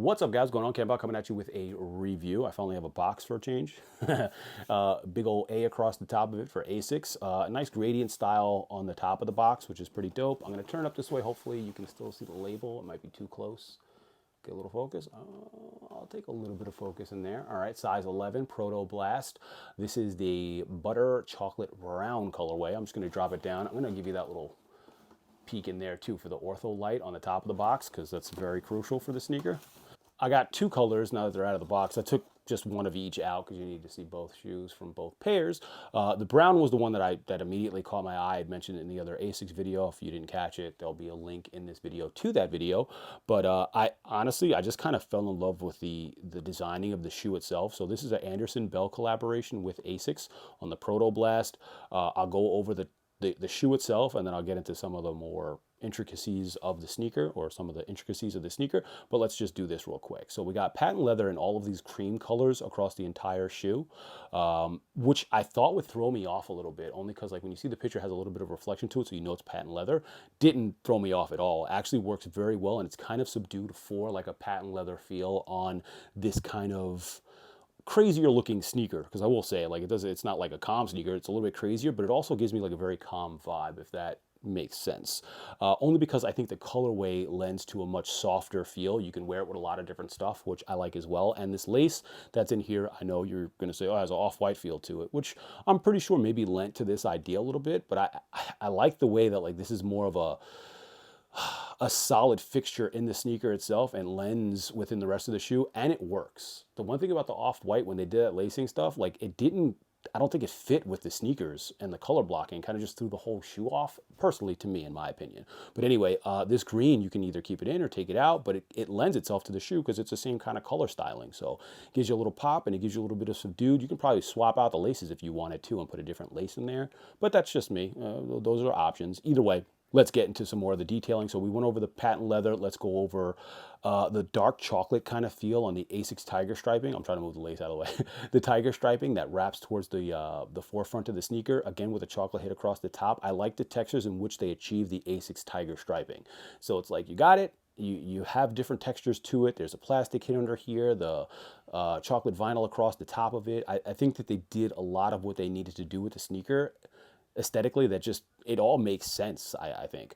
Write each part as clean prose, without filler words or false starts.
What's up, guys? What's going on? Campbell coming at you with a review. I finally have a box for a change. Big old A across the top of it for ASICS. A nice gradient style on the top of the box, which is pretty dope. I'm going to turn it up this way. Hopefully you can still see the label. It might be too close. Get a little focus. I'll take a little bit of focus in there. All right, size 11, PROTOBLAST. This is the butter chocolate brown colorway. I'm just going to drop it down. I'm going to give you that little peek in there too for the ortho light on the top of the box, because that's very crucial for the sneaker. I got two colors now that they're out of the box. I took just one of each out because you need to see both shoes from both pairs. The brown was the one that immediately caught my eye. I had mentioned it in the other ASICS video. If you didn't catch it, there'll be a link in this video to that video. But I honestly just kind of fell in love with the designing of the shoe itself. So this is an Andersson Bell collaboration with ASICS on the PROTOBLAST. I'll go over the shoe itself, and then I'll get into some of the more intricacies of the sneaker, or some of the intricacies of the sneaker, but let's just do this real quick. So we got patent leather in all of these cream colors across the entire shoe, which I thought would throw me off a little bit, only because like when you see the picture, it has a little bit of reflection to it, so you know it's patent leather. Didn't throw me off at all. It actually works very well, and it's kind of subdued for like a patent leather feel on this kind of crazier looking sneaker, because I will say, like, it's not like a calm sneaker, it's a little bit crazier, but it also gives me like a very calm vibe, if that makes sense. Only because I think the colorway lends to a much softer feel. You can wear it with a lot of different stuff, which I like as well. And this lace that's in here, I know you're going to say, oh, it has an off-white feel to it, which I'm pretty sure maybe lent to this idea a little bit, but I like the way that like this is more of a solid fixture in the sneaker itself and lens within the rest of the shoe, and it works. The one thing about the off-white, when they did that lacing stuff, like I don't think it fit with the sneakers, and the color blocking kind of just threw the whole shoe off, personally, to me, in my opinion. But anyway, this green, you can either keep it in or take it out, but it lends itself to the shoe because it's the same kind of color styling. So it gives you a little pop, and it gives you a little bit of subdued. You can probably swap out the laces if you wanted to and put a different lace in there, but that's just me. Those are options. Either way, let's get into some more of the detailing. So we went over the patent leather. Let's go over the dark chocolate kind of feel on the ASICS tiger striping. I'm trying to move the lace out of the way. The tiger striping that wraps towards the forefront of the sneaker, again with a chocolate hit across the top. I like the textures in which they achieve the ASICS tiger striping. So it's like you got it. You have different textures to it. There's a plastic hit under here, the chocolate vinyl across the top of it. I think that they did a lot of what they needed to do with the sneaker aesthetically, that just, it all makes sense, I think.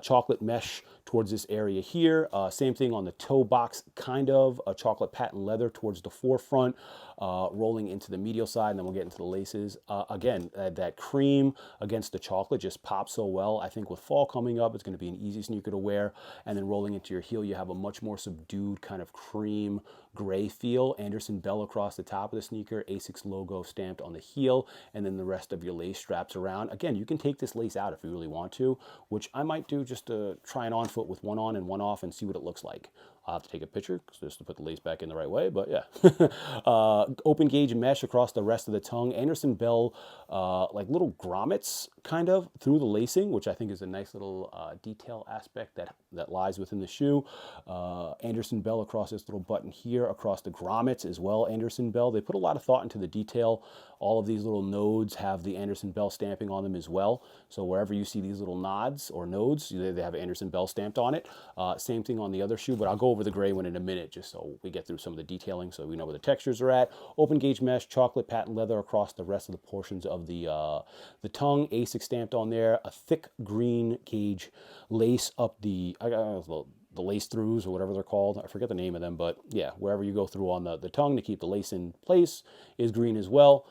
Chocolate mesh towards this area here. Same thing on the toe box, kind of. A chocolate patent leather towards the forefront, rolling into the medial side, and then we'll get into the laces. Again, that cream against the chocolate just pops so well. I think with fall coming up, it's going to be an easy sneaker to wear. And then rolling into your heel, you have a much more subdued kind of cream gray feel. Andersson Bell across the top of the sneaker, ASICS logo stamped on the heel, and then the rest of your lace straps around. Again, you can take this lace out if you really want to, which I might do just to try an on foot with one on and one off and see what it looks like. I'll have to take a picture just to put the lace back in the right way, but yeah. Open gauge mesh across the rest of the tongue. Andersson Bell, like little grommets kind of through the lacing, which I think is a nice little detail aspect that lies within the shoe. Andersson Bell across this little button here, across the grommets as well. Andersson Bell, they put a lot of thought into the detail. All of these little nodes have the Andersson Bell stamping on them as well. So wherever you see these little nods or nodes, they have Andersson Bell stamped on it. Same thing on the other shoe, but I'll go over the gray one in a minute just so we get through some of the detailing so we know where the textures are at. Open gauge mesh, chocolate patent leather across the rest of the portions of the tongue. ASICS stamped on there. A thick green gauge lace up the lace throughs or whatever they're called. I forget the name of them, but yeah, wherever you go through on the tongue to keep the lace in place is green as well.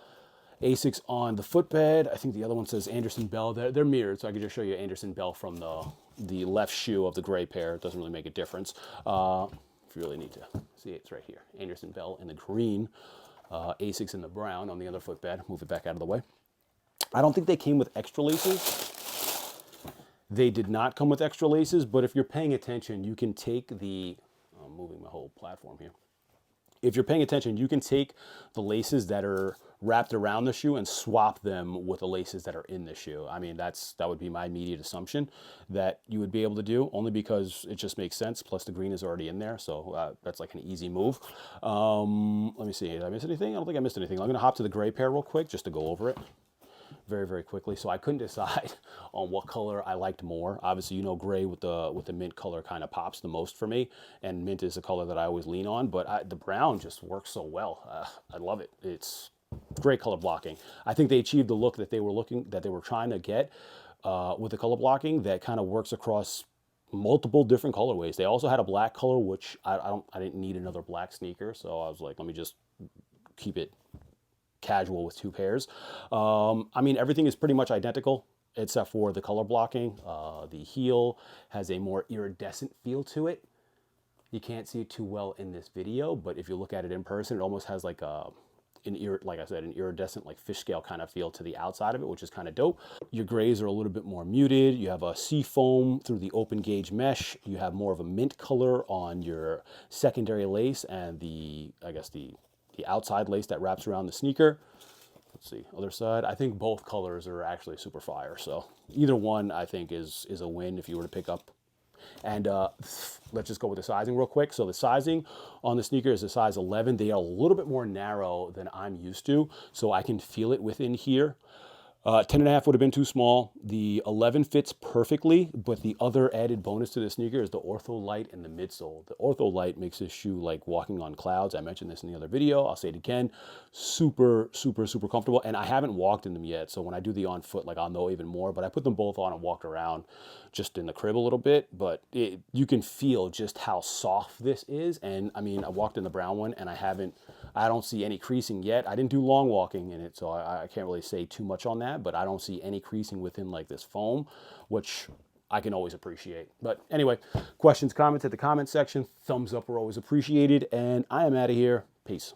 ASICS on the footbed. I think the other one says Andersson Bell. They're mirrored, so I can just show you Andersson Bell from the left shoe of the gray pair. It doesn't really make a difference. If you really need to see it, it's right here. Andersson Bell in the green, ASICS in the brown on the other footbed. Move it back out of the way. I don't think they came with extra laces. They did not come with extra laces, but if you're paying attention, you can take I'm moving my whole platform here. If you're paying attention, you can take the laces that are wrapped around the shoe and swap them with the laces that are in the shoe. I mean, that would be my immediate assumption that you would be able to do, only because it just makes sense. Plus the green is already in there, so that's like an easy move. Let me see, did I miss anything? I don't think I missed anything. I'm gonna hop to the gray pair real quick just to go over it. very, very quickly. So I couldn't decide on what color I liked more. Obviously, you know, gray with the mint color kind of pops the most for me, and mint is a color that I always lean on. But the brown just works so well. I love it. It's great color blocking. I think they achieved the look that they were trying to get with the color blocking that kind of works across multiple different colorways. They also had a black color, which I didn't need another black sneaker, so I was like, let me just keep it casual with 2 pairs. I mean, everything is pretty much identical except for the color blocking. The heel has a more iridescent feel to it. You can't see it too well in this video, but if you look at it in person, it almost has like like I said, an iridescent, like fish scale kind of feel to the outside of it, which is kind of dope. Your grays are a little bit more muted. You have a sea foam through the open gauge mesh. You have more of a mint color on your secondary lace and I guess the outside lace that wraps around the sneaker. Let's see, other side. I think both colors are actually super fire. So either one I think is a win if you were to pick up. And let's just go with the sizing real quick. So the sizing on the sneaker is a size 11. They are a little bit more narrow than I'm used to, so I can feel it within here. 10.5 would have been too small. The 11 fits perfectly, but the other added bonus to the sneaker is the Ortho Light and the midsole. The Ortho Light makes this shoe like walking on clouds. I mentioned this in the other video. I'll say it again. Super, super, super comfortable. And I haven't walked in them yet, so when I do the on foot, like I'll know even more. But I put them both on and walked around just in the crib a little bit. But you can feel just how soft this is. And I mean, I walked in the brown one, and I don't see any creasing yet. I didn't do long walking in it, so I can't really say too much on that, but I don't see any creasing within like this foam, which I can always appreciate. But anyway, questions, comments at the comment section. Thumbs up are always appreciated, and I am out of here. Peace.